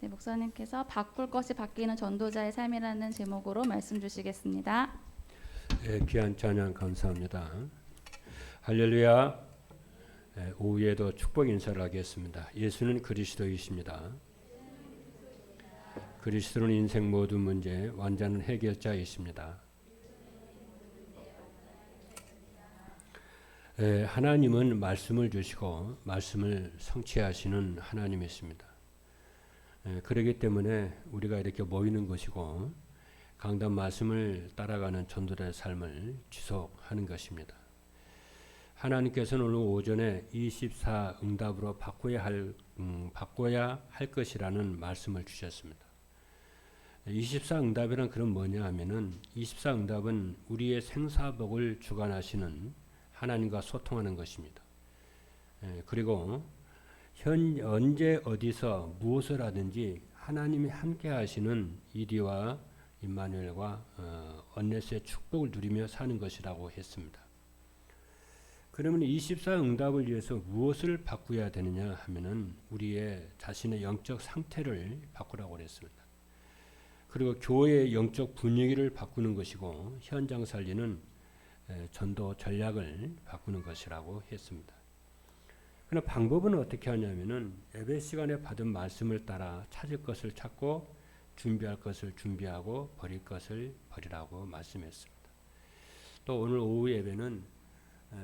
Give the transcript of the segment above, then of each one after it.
네, 목사님께서 바꿀 것이 바뀌는 전도자의 삶이라는 제목으로 말씀 주시겠습니다. 귀한 찬양 감사합니다. 할렐루야. 오후에도 축복 인사를 하겠습니다. 예수는 그리스도이십니다. 그리스도는 인생 모든 문제 완전한 해결자이십니다. 하나님은 말씀을 주시고 말씀을 성취하시는 하나님이십니다. 그렇기 때문에 우리가 이렇게 모이는 것이고 강단 말씀을 따라가는 전도자의 삶을 지속하는 것입니다. 하나님께서는 오늘 오전에 24 응답으로 바꿔야 할 것이라는 말씀을 주셨습니다. 24 응답이란 그런 뭐냐 하면은 24 응답은 우리의 생사복을 주관하시는 하나님과 소통하는 것입니다. 그리고 언제 어디서 무엇을 하든지 하나님이 함께 하시는 이리와 임마누엘과 언네스의 축복을 누리며 사는 것이라고 했습니다. 그러면 24 응답을 위해서 무엇을 바꾸어야 되느냐 하면은 우리의 자신의 영적 상태를 바꾸라고 그랬습니다. 그리고 교회의 영적 분위기를 바꾸는 것이고 현장 살리는 전도 전략을 바꾸는 것이라고 했습니다. 그러나 방법은 어떻게 하냐면은 예배 시간에 받은 말씀을 따라 찾을 것을 찾고 준비할 것을 준비하고 버릴 것을 버리라고 말씀했습니다. 또 오늘 오후 예배는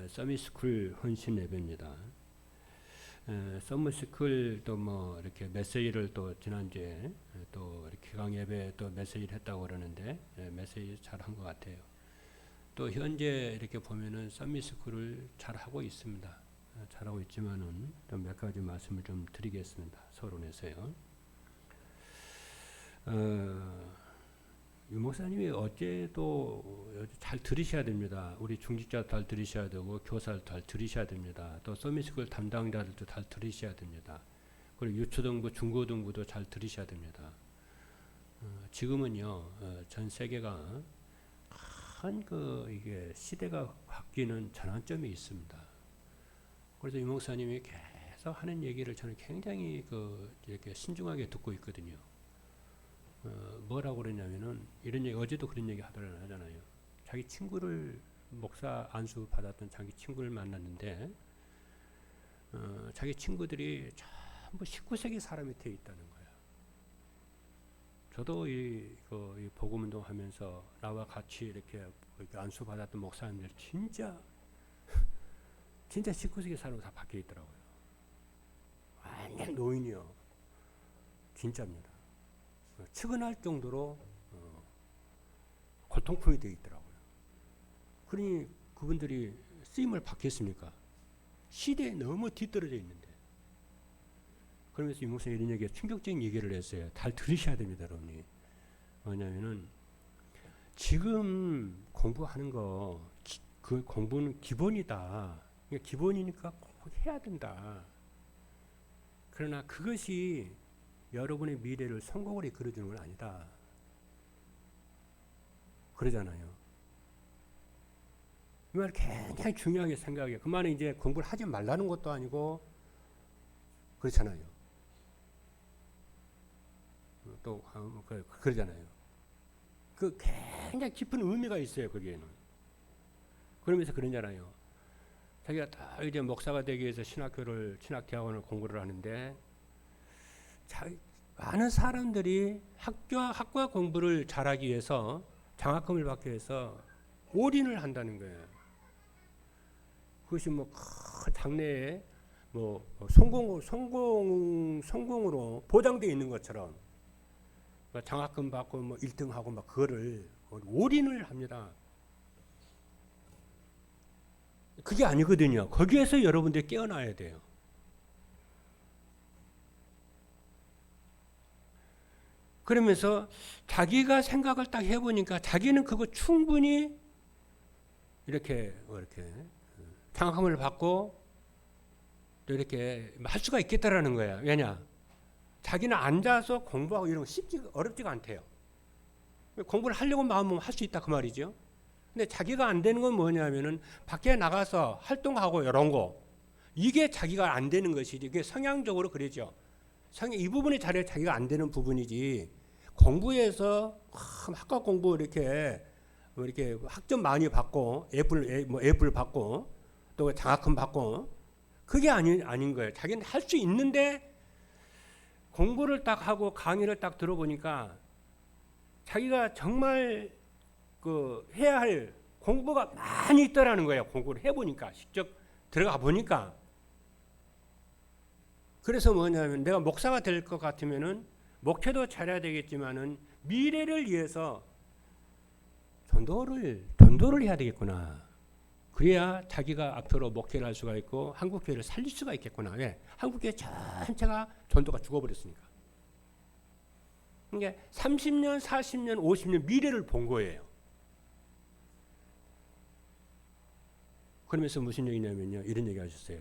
서밋스쿨 헌신 예배입니다. 서밋스쿨 또 뭐 이렇게 메시지를 또 지난주에 또 이렇게 기강 예배 또 메시지를 했다고 그러는데 메시지 잘 한 것 같아요. 또 현재 이렇게 보면은 서밋스쿨을 잘 하고 있습니다. 잘하고 있지만은 좀 몇 가지 말씀을 좀 드리겠습니다. 서론에서요. 유 목사님이 어제도 잘 들으셔야 됩니다. 우리 중직자 잘 들으셔야 되고 교사를 잘 들으셔야 됩니다. 또 서밋스쿨 담당자들도 잘 들으셔야 됩니다. 그리고 유초등부, 중고등부도 잘 들으셔야 됩니다. 지금은요 전 세계가 큰 이게 시대가 바뀌는 전환점이 있습니다. 그래서 유 목사님이 계속 하는 얘기를 저는 굉장히 이렇게 신중하게 듣고 있거든요. 뭐라고 그러냐면은 이런 얘기 어제도 그런 얘기 하잖아요. 자기 친구를 목사 안수 받았던 자기 친구를 만났는데 자기 친구들이 전부 19세기 사람이 되어 있다는 거예요. 저도 이 복음 운동하면서 나와 같이 이렇게 안수 받았던 목사님들 진짜 19세기 사람으로 다 바뀌어 있더라고요. 완전 노인이요. 진짜입니다. 측은할 정도로 고통풍이 되어 있더라고요. 그러니 그분들이 쓰임을 받겠습니까? 시대에 너무 뒤떨어져 있는데. 그러면서 유 목사님 이런 얘기가 충격적인 얘기를 했어요. 잘 들으셔야 됩니다, 여러분이. 뭐냐면은 지금 공부하는 그 공부는 기본이다. 그러니까 기본이니까 꼭 해야 된다. 그러나 그것이 여러분의 미래를 성공으로 이끌어주는 건 아니다. 그러잖아요. 이 말 굉장히 중요하게 생각해요. 그 말은 이제 공부를 하지 말라는 것도 아니고 그렇잖아요. 또 그러잖아요. 그 굉장히 깊은 의미가 있어요. 거기에는. 그러면서 그러잖아요. 자기가 다 이제 목사가 되기 위해서 신학대학원을 공부를 하는데 많은 사람들이 학과 공부를 잘하기 위해서 장학금을 받기 위해서 올인을 한다는 거예요. 그것이 뭐 장래에 뭐 성공으로 보장되어 있는 것처럼 장학금 받고 뭐 1등하고 막 그거를 올인을 합니다. 그게 아니거든요. 거기에서 여러분들이 깨어나야 돼요. 그러면서 자기가 생각을 딱 해보니까 자기는 그거 충분히 이렇게 장학금을 받고 또 이렇게 할 수가 있겠다라는 거야. 왜냐? 자기는 앉아서 공부하고 이런 거 어렵지가 않대요. 공부를 하려고 마음먹으면 할 수 있다 그 말이죠. 근데 자기가 안 되는 건 뭐냐면은 밖에 나가서 활동하고 이런 거 이게 자기가 안 되는 것이지. 이게 성향적으로 그러죠. 상당히 이 부분이 자기가 안 되는 부분이지 공부에서 학과 공부 이렇게 학점 많이 받고 애플 받고 또 장학금 받고 그게 아닌 거예요. 자기는 할 수 있는데 공부를 딱 하고 강의를 딱 들어보니까 자기가 정말 해야 할 공부가 많이 있더라는 거예요. 공부를 해보니까 직접 들어가 보니까. 그래서 뭐냐면 내가 목사가 될 것 같으면은 목회도 잘해야 되겠지만은 미래를 위해서 전도를 해야 되겠구나. 그래야 자기가 앞으로 목회를 할 수가 있고 한국교회를 살릴 수가 있겠구나. 왜? 한국교회 전체가 전도가 죽어버렸으니까. 그러니까 30년, 40년, 50년 미래를 본 거예요. 그러면서 무슨 얘기냐면요. 이런 얘기 하셨어요.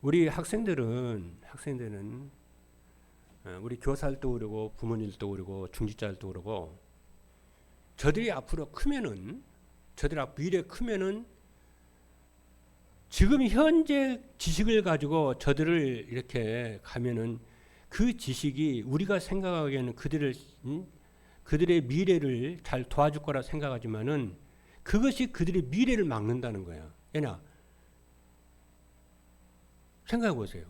우리 학생들은 우리 교사들도 그러고 부모님들도 그러고 중직자들도 그러고 저들이 앞으로 크면은 미래 크면은 지금 현재 지식을 가지고 저들을 이렇게 가면은 그 지식이 우리가 생각하기에는 그들의 미래를 잘 도와줄 거라 생각하지만은 그것이 그들의 미래를 막는다는 거야. 왜냐? 생각해 보세요.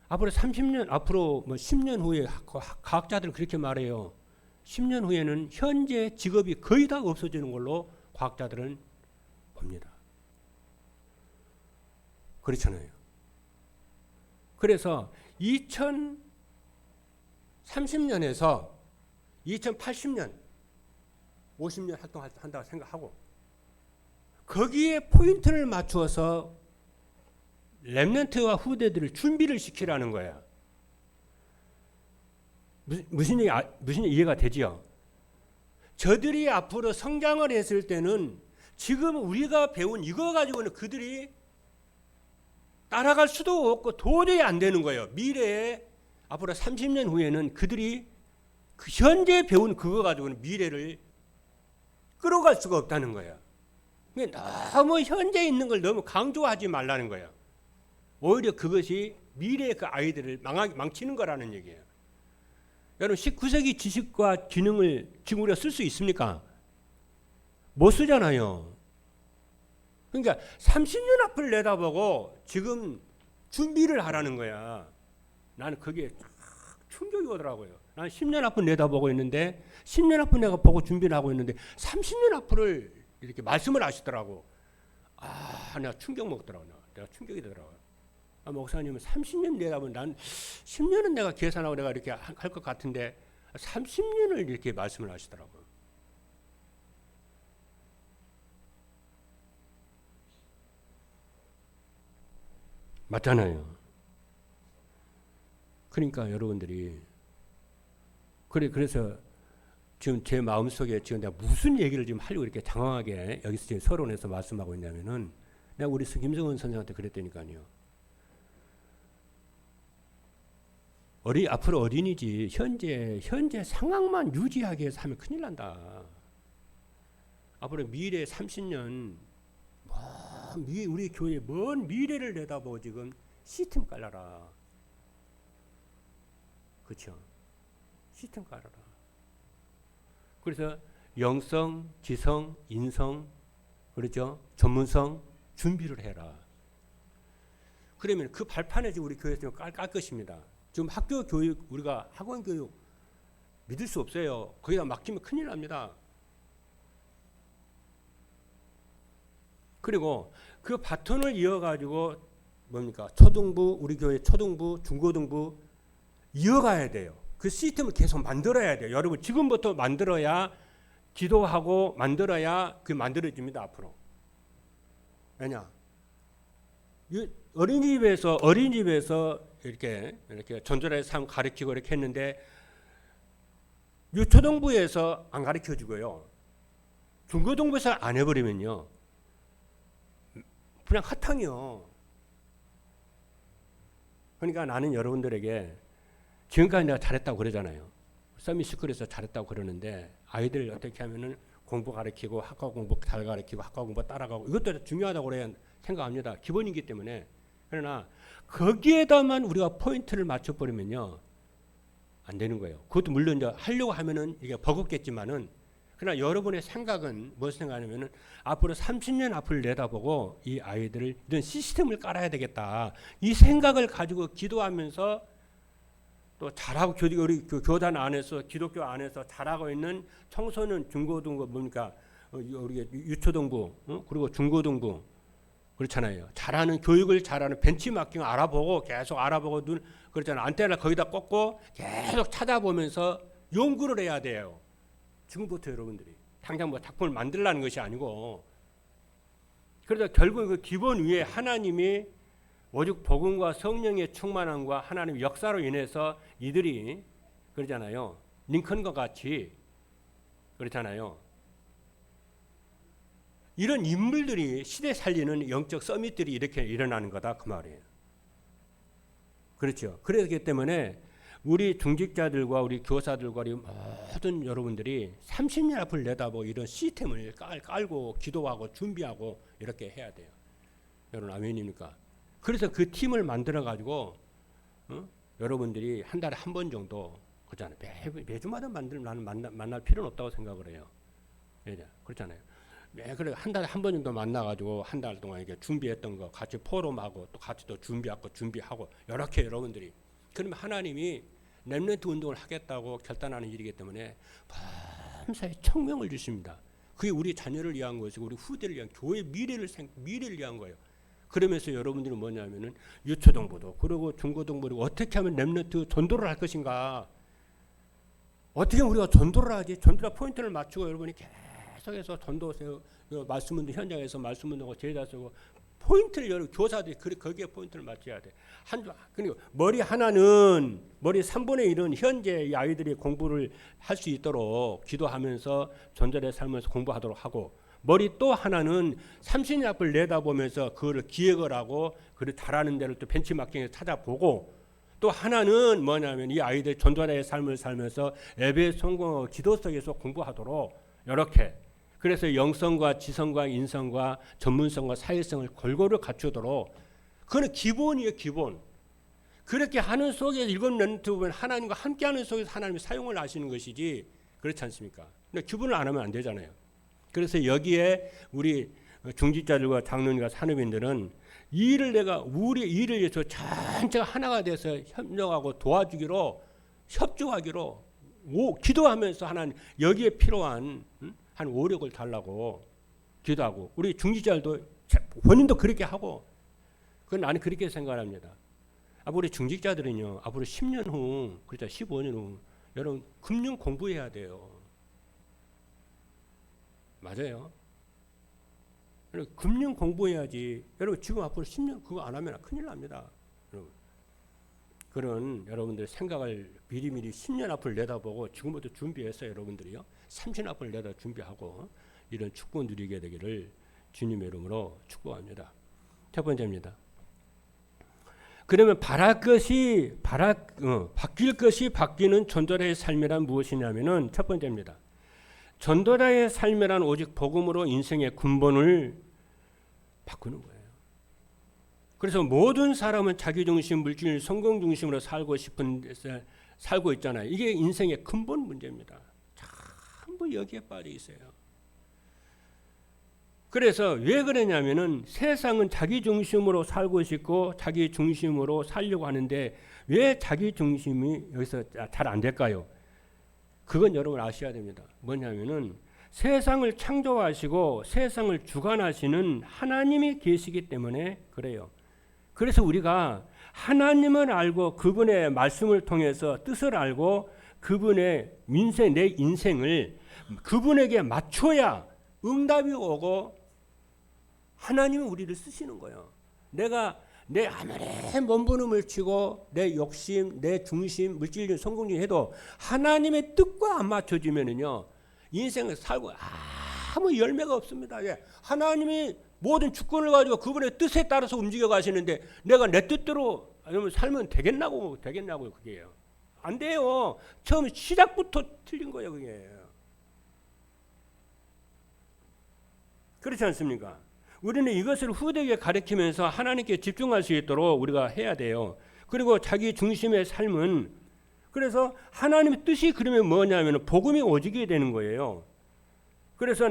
앞으로 30년, 앞으로 10년 후에 과학자들은 그렇게 말해요. 10년 후에는 현재 직업이 거의 다 없어지는 걸로 과학자들은 봅니다. 그렇잖아요. 그래서 2030년에서 2080년, 50년 활동한다고 생각하고 거기에 포인트를 맞추어서 렘넌트와 후대들을 준비를 시키라는 거야. 무슨 이해가 되지요? 저들이 앞으로 성장을 했을 때는 지금 우리가 배운 이거 가지고는 그들이 따라갈 수도 없고 도저히 안 되는 거예요. 미래에 앞으로 30년 후에는 그들이 현재 배운 그거 가지고는 미래를 끌어갈 수가 없다는 거예요. 너무 현재 있는 걸 너무 강조하지 말라는 거예요. 오히려 그것이 미래의 그 아이들을 망치는 거라는 얘기예요. 여러분 19세기 지식과 기능을 지금 우리가 쓸 수 있습니까? 못 쓰잖아요. 그러니까 30년 앞을 내다보고 지금 준비를 하라는 거야. 나는 그게 충격이 오더라고요. 나는 10년 앞을 내다보고 있는데 10년 앞을 내가 보고 준비를 하고 있는데 30년 앞을 이렇게 말씀을 하시더라고. 내가 충격 먹더라고. 내가 충격이 되더라고요. 목사님은 30년 내다보면 난 10년은 내가 계산하고 내가 이렇게 할 것 같은데 30년을 이렇게 말씀을 하시더라고요. 맞잖아요. 그러니까 여러분들이 그래서 지금 제 마음속에 지금 내가 무슨 얘기를 지금 하려고 이렇게 장황하게 여기서 지금 서론에서 말씀하고 있냐면은 내가 우리 김성원 선생한테 그랬다니까요. 앞으로 어린이지 현재 상황만 유지하게 해서 하면 큰일 난다. 앞으로 미래 30년 우리 교회 먼 미래를 내다보고 지금 시스템 깔아라. 그렇죠? 시스템 깔아라. 그래서 영성, 지성, 인성, 그렇죠? 전문성 준비를 해라. 그러면 그 발판에 지금 우리 교회에서 깔 것입니다. 지금 학교 교육, 우리가 학원 교육 믿을 수 없어요. 거기다 맡기면 큰일 납니다. 그리고 그 바톤을 이어가지고 뭡니까? 초등부, 우리 교회 초등부, 중고등부 이어가야 돼요. 그 시스템을 계속 만들어야 돼요. 여러분 지금부터 만들어야 기도하고 만들어야 그게 만들어집니다. 앞으로. 왜냐? 어린이집에서 이렇게 전도자의 삶 가르치고 이렇게 했는데 유초등부에서 안 가르쳐 주고요. 중고등부에서 안 해버리면요. 그냥 핫탕이요. 그러니까 나는 여러분들에게 지금까지 내가 잘했다고 그러잖아요. 서밋스쿨에서 잘했다고 그러는데 아이들 어떻게 하면은 공부 가르치고 학과 공부 잘 가르치고 학과 공부 따라가고 이것도 중요하다고 그래야 생각합니다. 기본이기 때문에 그러나 거기에다만 우리가 포인트를 맞춰버리면요 안 되는 거예요. 그것도 물론 이제 하려고 하면은 이게 버겁겠지만은, 그러나 여러분의 생각은 무엇 생각하냐면은 앞으로 30년 앞을 내다보고 이 아이들을 이런 시스템을 깔아야 되겠다. 이 생각을 가지고 기도하면서 또 잘하고 우리 그 교단 안에서 기독교 안에서 잘하고 있는 청소년 중고등부 뭡니까 우리 유초등부 그리고 중고등부 그렇잖아요. 잘하는 교육을 잘하는 벤치마킹 알아보고 계속 알아보고 눈 그렇잖아요. 안테나 거기다 꽂고 계속 찾아보면서 연구를 해야 돼요. 지금부터 여러분들이 당장 뭐 작품을 만들라는 것이 아니고, 그래서 결국 그 기본 위에 하나님이 오직 복음과 성령의 충만함과 하나님의 역사로 인해서 이들이 그러잖아요. 링컨과 같이 그렇잖아요. 이런 인물들이 시대 살리는 영적 서밋들이 이렇게 일어나는 거다 그 말이에요. 그렇죠. 그렇기 때문에 우리 중직자들과 우리 교사들과 우리 모든 여러분들이 30년 앞을 내다보고 이런 시스템을 깔고 기도하고 준비하고 이렇게 해야 돼요. 여러분 아멘입니까? 그래서 그 팀을 만들어 가지고 여러분들이 한 달에 한 번 정도 그렇잖아요. 매주마다 만날 필요는 없다고 생각을 해요. 그렇잖아요. 그래 한 달에 한 번 정도 만나가지고 한 달 동안 이게 준비했던 거 같이 포럼하고 또 같이 또 준비하고 이렇게 여러분들이 그러면 하나님이 렘넌트 운동을 하겠다고 결단하는 일이기 때문에 밤사이 청명을 주십니다. 그게 우리 자녀를 위한 것이고 우리 후대를 위한 교회 미래를 위한 거예요. 그러면서 여러분들은 뭐냐면은 유초등부도 그리고 중고등부도 어떻게 하면 렘넌트 전도를 할 것인가? 어떻게 하면 우리가 전도를 하지? 전도라 포인트를 맞추고 여러분이 계속해서 전도 말씀 운동 현장에서 말씀 운동하고 제자 쓰고 포인트를 여러 교사들이 거기에 포인트를 맞춰야 돼. 그리고 머리 3분의 1은 현재 이 아이들이 공부를 할 수 있도록 기도하면서 전절의 삶에서 공부하도록 하고, 머리 또 하나는 30년 앞을 내다보면서 그거를 기획을 하고 그를 잘하는 데를 또 벤치마킹에서 찾아보고, 또 하나는 뭐냐면 이 아이들 전도자의 삶을 살면서 예배 성공하고 기도 속에서 공부하도록 이렇게. 그래서 영성과 지성과 인성과 전문성과 사회성을 골고루 갖추도록, 그건 기본이에요. 기본. 그렇게 하는 속에서 일곱 렘넌트 보면 하나님과 함께하는 속에서 하나님이 사용을 하시는 것이지, 그렇지 않습니까? 근데 기본을 안 하면 안 되잖아요. 그래서 여기에 우리 중직자들과 장로님과 산업인들은 이 일을 우리 일을 위해서 전체가 하나가 돼서 협력하고 도와주기로 협조하기로 기도하면서 하나님 여기에 필요한 한 5력을 달라고 기도하고, 우리 중직자들도 본인도 그렇게 하고, 그건 나는 그렇게 생각합니다. 우리 중직자들은요 앞으로 10년 후 그렇죠 15년 후 여러분 금융 공부해야 돼요. 맞아요. 여러분 금융 공부해야지. 여러분 지금 앞으로 10년 그거 안 하면 큰일 납니다. 여러분. 그런 여러분들 생각을 미리미리 10년 앞을 내다보고 지금부터 준비해서 여러분들이요 30년 앞을 내다 준비하고 이런 축복 누리게 되기를 주님의 이름으로 축복합니다. 첫 번째입니다. 그러면 바뀔 것이 바뀌는 전도자의 삶이란 무엇이냐면은 첫 번째입니다. 전도자의 삶이란 오직 복음으로 인생의 근본을 바꾸는 거예요. 그래서 모든 사람은 자기 중심, 물질, 성공 중심으로 살고 있잖아요. 이게 인생의 근본 문제입니다. 전부 여기에 빠져 있어요. 그래서 왜 그러냐면은 세상은 자기 중심으로 살고 싶고 자기 중심으로 살려고 하는데 왜 자기 중심이 여기서 잘 안 될까요? 그건 여러분 아셔야 됩니다. 뭐냐면은 세상을 창조하시고 세상을 주관하시는 하나님이 계시기 때문에 그래요. 그래서 우리가 하나님을 알고 그분의 말씀을 통해서 뜻을 알고 그분의 내 인생을 그분에게 맞춰야 응답이 오고 하나님은 우리를 쓰시는 거예요. 내가 내 아무리 몸부림을 치고 내 욕심, 내 중심, 물질적 성공적 해도 하나님의 뜻과 안 맞춰지면은요 인생을 살고 아무 열매가 없습니다. 하나님이 모든 주권을 가지고 그분의 뜻에 따라서 움직여 가시는데 내가 내 뜻대로 살면 되겠냐고 그게요. 안 돼요. 처음 시작부터 틀린 거예요, 그게. 그렇지 않습니까? 우리는 이것을 후대에게 가르치면서 하나님께 집중할 수 있도록 우리가 해야 돼요. 그리고 자기 중심의 삶은, 그래서 하나님의 뜻이 그러면 뭐냐면 복음이 오지게 되는 거예요. 그래서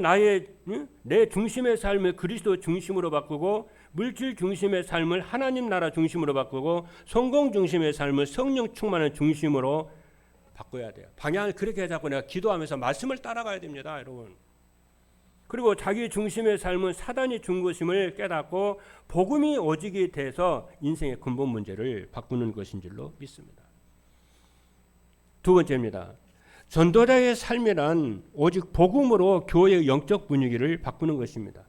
내 중심의 삶을 그리스도 중심으로 바꾸고, 물질 중심의 삶을 하나님 나라 중심으로 바꾸고, 성공 중심의 삶을 성령 충만한 중심으로 바꿔야 돼요. 방향을 그렇게 잡고 내가 기도하면서 말씀을 따라가야 됩니다, 여러분. 그리고 자기 중심의 삶은 사단이 준 것임을 깨닫고 복음이 오지게 돼서 인생의 근본 문제를 바꾸는 것인 줄로 믿습니다. 두 번째입니다. 전도자의 삶이란 오직 복음으로 교회의 영적 분위기를 바꾸는 것입니다.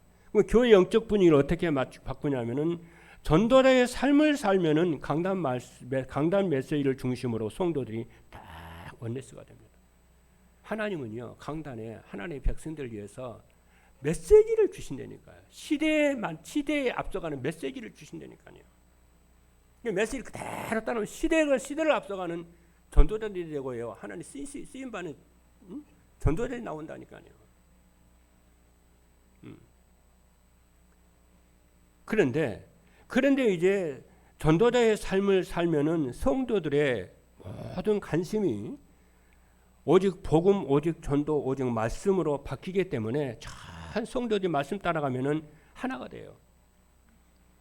교회 영적 분위기를 어떻게 바꾸냐면은, 전도자의 삶을 살면은 강단 메시지를 중심으로 성도들이 딱 원네스가 됩니다. 하나님은요, 강단에 하나님의 백성들을 위해서 메시지를 주신다니까요. 시대에 앞서가는 메시지를 주신다니까요. 메시지를 그대로 따르면 시대를 앞서가는 전도자들이 되고요. 하나님 쓰임 받는 전도자들이 나온다니까요. 그런데 이제 전도자의 삶을 살면은 성도들의 모든 관심이 오직 복음, 오직 전도, 오직 말씀으로 바뀌기 때문에 참 성도들이 말씀 따라가면은 하나가 돼요.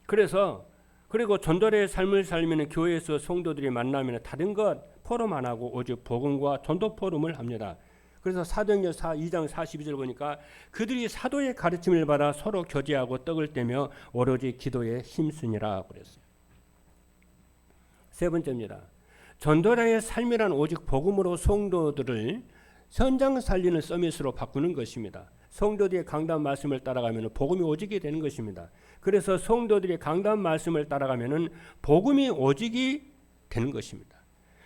그리고 전도자의 삶을 살면은 교회에서 성도들이 만나면 다른 것 포럼 안 하고 오직 복음과 전도 포럼을 합니다. 그래서 사도행전 2장 42절 보니까 그들이 사도의 가르침을 받아 서로 교제하고 떡을 떼며 오로지 기도에 힘쓰니라 그랬어요. 세 번째입니다. 전도자의 삶이란 오직 복음으로 성도들을 현장 살리는 서밋으로 바꾸는 것입니다. 성도들의 강단 말씀을 따라가면 복음이 오지게 되는 것입니다. 그래서 성도들의 강단 말씀을 따라가면 복음이 오지게 되는 것입니다.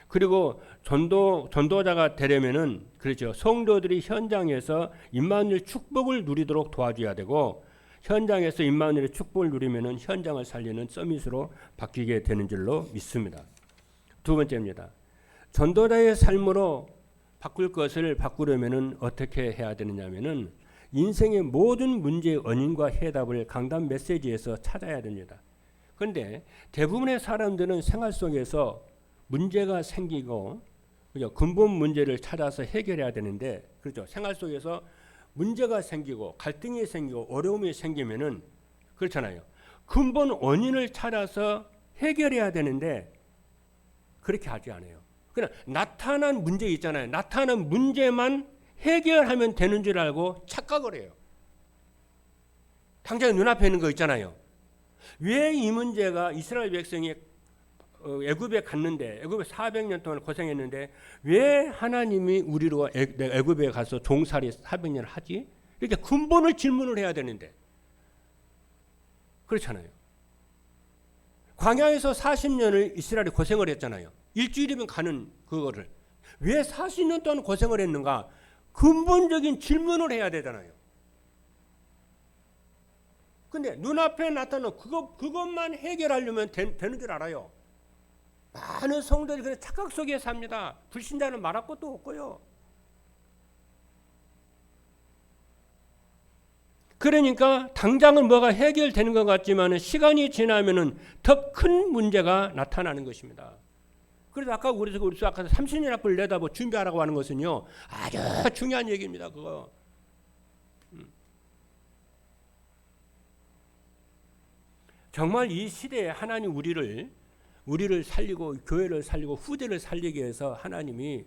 그리고 전도자가 되려면은, 그렇죠, 성도들이 현장에서 임마누엘 축복을 누리도록 도와줘야 되고, 현장에서 임마누엘의 축복을 누리면은 현장을 살리는 서밋으로 바뀌게 되는 줄로 믿습니다. 두 번째입니다. 전도자의 삶으로 바꿀 것을 바꾸려면은 어떻게 해야 되느냐면은, 인생의 모든 문제의 원인과 해답을 강단 메시지에서 찾아야 됩니다. 그런데 대부분의 사람들은 생활 속에서 문제가 생기고, 그죠, 근본 문제를 찾아서 해결해야 되는데, 그렇죠, 생활 속에서 문제가 생기고 갈등이 생기고 어려움이 생기면은, 그렇잖아요, 근본 원인을 찾아서 해결해야 되는데 그렇게 하지 않아요. 그냥 나타난 문제 있잖아요. 나타난 문제만 해결하면 되는 줄 알고 착각을 해요. 당장 눈앞에 있는 거 있잖아요. 왜 이 문제가 이스라엘 백성이 애굽에 갔는데, 애굽에 400년 동안 고생했는데 왜 하나님이 우리로 애굽에 가서 종살이 400년을 하지? 이렇게 근본을 질문을 해야 되는데, 그렇잖아요. 광야에서 40년을 이스라엘이 고생을 했잖아요. 일주일이면 가는 그거를 왜 40년 동안 고생을 했는가? 근본적인 질문을 해야 되잖아요. 근데 눈앞에 나타나는 그것만 해결하려면 되는 줄 알아요. 많은 성도들이 그런 착각 속에 삽니다. 불신자는 말할 것도 없고요. 그러니까 당장은 뭐가 해결되는 것 같지만 시간이 지나면은 더 큰 문제가 나타나는 것입니다. 그래서 아까 우리 아까 30년 앞을 내다보 준비하라고 하는 것은요, 아주 중요한 얘기입니다. 그거. 정말 이 시대에 하나님 우리를 살리고 교회를 살리고 후대를 살리기 위해서 하나님이,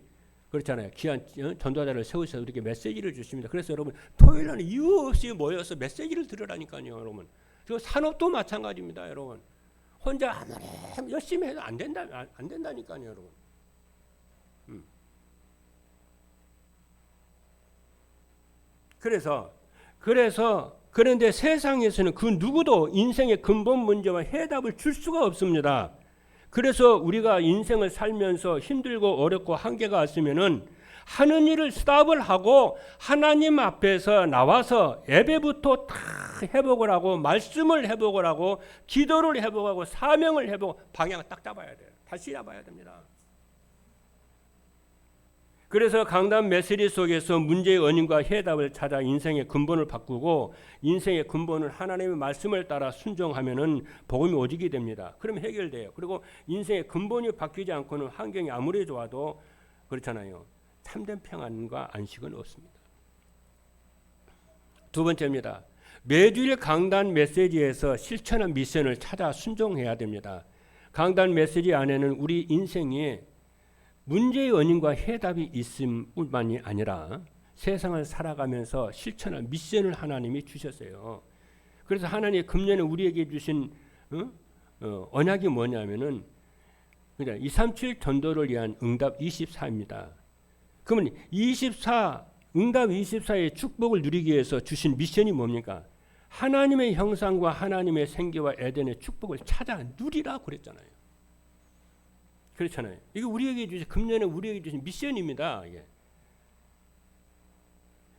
그렇잖아요, 귀한 전도자를 세우셔서 우리에게 메시지를 주십니다. 그래서 여러분 토요일날 이유 없이 모여서 메시지를 들으라니까요, 여러분. 저 산업도 마찬가지입니다, 여러분. 혼자 아무리 열심히 해도 안 된다니까요, 여러분. 그런데 세상에서는 그 누구도 인생의 근본 문제와 해답을 줄 수가 없습니다. 그래서 우리가 인생을 살면서 힘들고 어렵고 한계가 왔으면은 하는 일을 스탑을 하고 하나님 앞에서 나와서 예배부터 다 회복을 하고 말씀을 회복을 하고 기도를 회복하고 사명을 회복, 방향을 딱 잡아야 돼요. 다시 잡아야 됩니다. 그래서 강단 메시지 속에서 문제의 원인과 해답을 찾아 인생의 근본을 바꾸고 인생의 근본을 하나님의 말씀을 따라 순종하면은 복음이 오지게 됩니다. 그러면 해결돼요. 그리고 인생의 근본이 바뀌지 않고는 환경이 아무리 좋아도 그렇잖아요. 참된 평안과 안식은 없습니다. 두 번째입니다. 매주일 강단 메시지에서 실천한 미션을 찾아 순종해야 됩니다. 강단 메시지 안에는 우리 인생에 문제의 원인과 해답이 있음뿐만이 아니라 세상을 살아가면서 실천할 미션을 하나님이 주셨어요. 그래서 하나님이 금년에 우리에게 주신 언약이 뭐냐면은 그냥 237 전도를 위한 응답 24입니다. 그러면 24 응답 24의 축복을 누리기 위해서 주신 미션이 뭡니까? 하나님의 형상과 하나님의 생기와 에덴의 축복을 찾아 누리라 그랬잖아요. 그렇잖아요. 이게 우리에게 주신 금년에 우리에게 주신 미션입니다. 이게.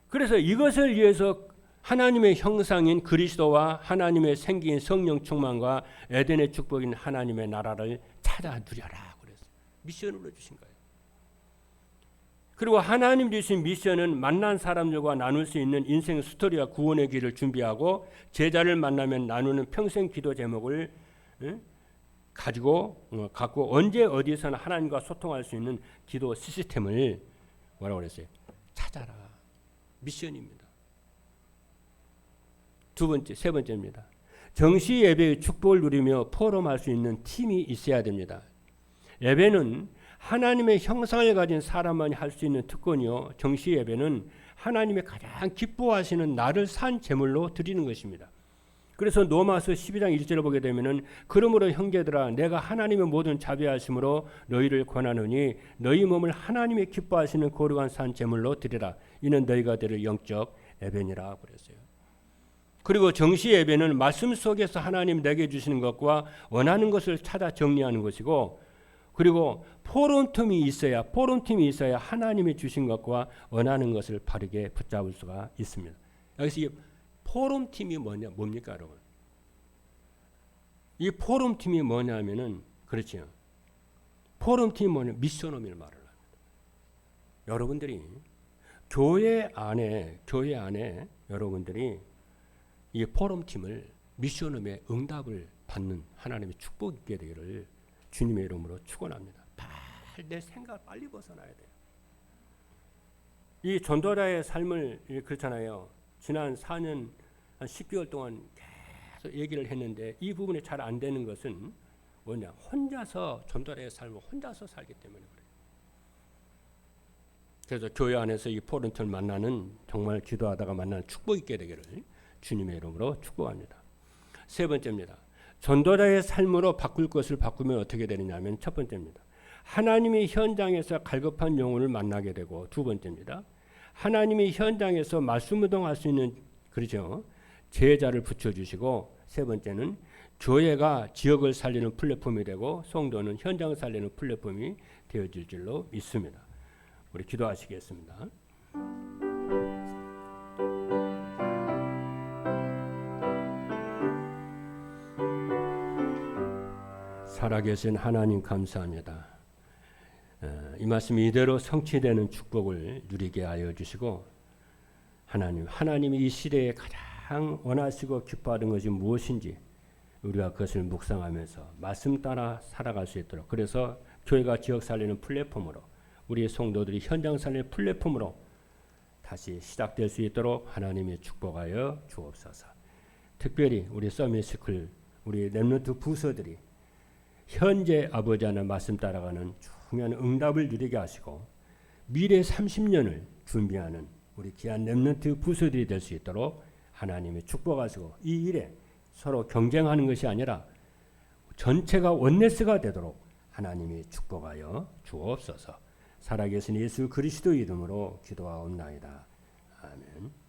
그래서 이것을 위해서 하나님의 형상인 그리스도와 하나님의 생기인 성령 충만과 에덴의 축복인 하나님의 나라를 찾아 누려라 그랬어요. 미션으로 주신 거예요. 그리고 하나님 주신 미션은 만난 사람들과 나눌 수 있는 인생 스토리와 구원의 길을 준비하고 제자를 만나면 나누는 평생 기도 제목을 갖고 언제 어디서나 하나님과 소통할 수 있는 기도 시스템을 뭐라고 그랬어요? 찾아라. 미션입니다. 세 번째입니다. 정시 예배의 축복을 누리며 포럼할 수 있는 팀이 있어야 됩니다. 예배는 하나님의 형상을 가진 사람만이 할 수 있는 특권이요. 정시 예배는 하나님의 가장 기뻐하시는 나를 산 제물로 드리는 것입니다. 그래서 로마서 12장 1절을 보게 되면은 그러므로 형제들아 내가 하나님의 모든 자비하심으로 너희를 권하노니 너희 몸을 하나님의 기뻐하시는 거룩한 산 제물로 드리라. 이는 너희가 드릴 영적 예배니라 그랬어요. 그리고 정시 예배는 말씀 속에서 하나님 내게 주시는 것과 원하는 것을 찾아 정리하는 것이고 그리고 포럼팀이 있어야 하나님이 주신 것과 원하는 것을 바르게 붙잡을 수가 있습니다. 여기서 이 포럼팀이 뭡니까 여러분? 이 포럼팀이 뭐냐면은 그렇죠. 포럼팀이 뭐냐? 미션홈을 말을 합니다. 여러분들이 교회 안에 여러분들이 이 포럼팀을 미션홈의 응답을 받는 하나님의 축복 있게 되기를 주님의 이름으로 축원합니다. 내 생각을 빨리 벗어나야 돼요. 이 전도자의 삶을 그렇잖아요. 지난 4년 한 10개월 동안 계속 얘기를 했는데 이 부분이 잘 안 되는 것은 뭐냐? 혼자서 전도자의 삶을 혼자서 살기 때문에 그래요. 그래서 교회 안에서 이 포럼팀을 만나는 정말 기도하다가 만나는 축복 있게 되기를 주님의 이름으로 축복합니다. 세 번째입니다. 전도자의 삶으로 바꿀 것을 바꾸면 어떻게 되느냐면 첫 번째입니다. 하나님이 현장에서 갈급한 영혼을 만나게 되고 두 번째입니다. 하나님이 현장에서 말씀운동할 수 있는 그렇죠. 제자를 붙여주시고 세 번째는 교회가 지역을 살리는 플랫폼이 되고 성도는 현장을 살리는 플랫폼이 되어질 줄로 믿습니다. 우리 기도하시겠습니다. 살아계신 하나님 감사합니다. 이 말씀이 이대로 성취되는 축복을 누리게 하여 주시고 하나님이 이 시대에 가장 원하시고 기뻐하는 것이 무엇인지 우리가 그것을 묵상하면서 말씀 따라 살아갈 수 있도록 그래서 교회가 지역 살리는 플랫폼으로 우리 성도들이 현장 살리는 플랫폼으로 다시 시작될 수 있도록 하나님이 축복하여 주옵소서. 특별히 우리 서밋스쿨 우리 렘넌트 부서들이 현재 아버지 하나님 말씀 따라가는 중요한 응답을 누리게 하시고 미래 30년을 준비하는 우리 귀한 렘넌트 부서들이 될 수 있도록 하나님이 축복하시고 이 일에 서로 경쟁하는 것이 아니라 전체가 원네스가 되도록 하나님이 축복하여 주옵소서. 살아계신 예수 그리스도 이름으로 기도하옵나이다. 아멘.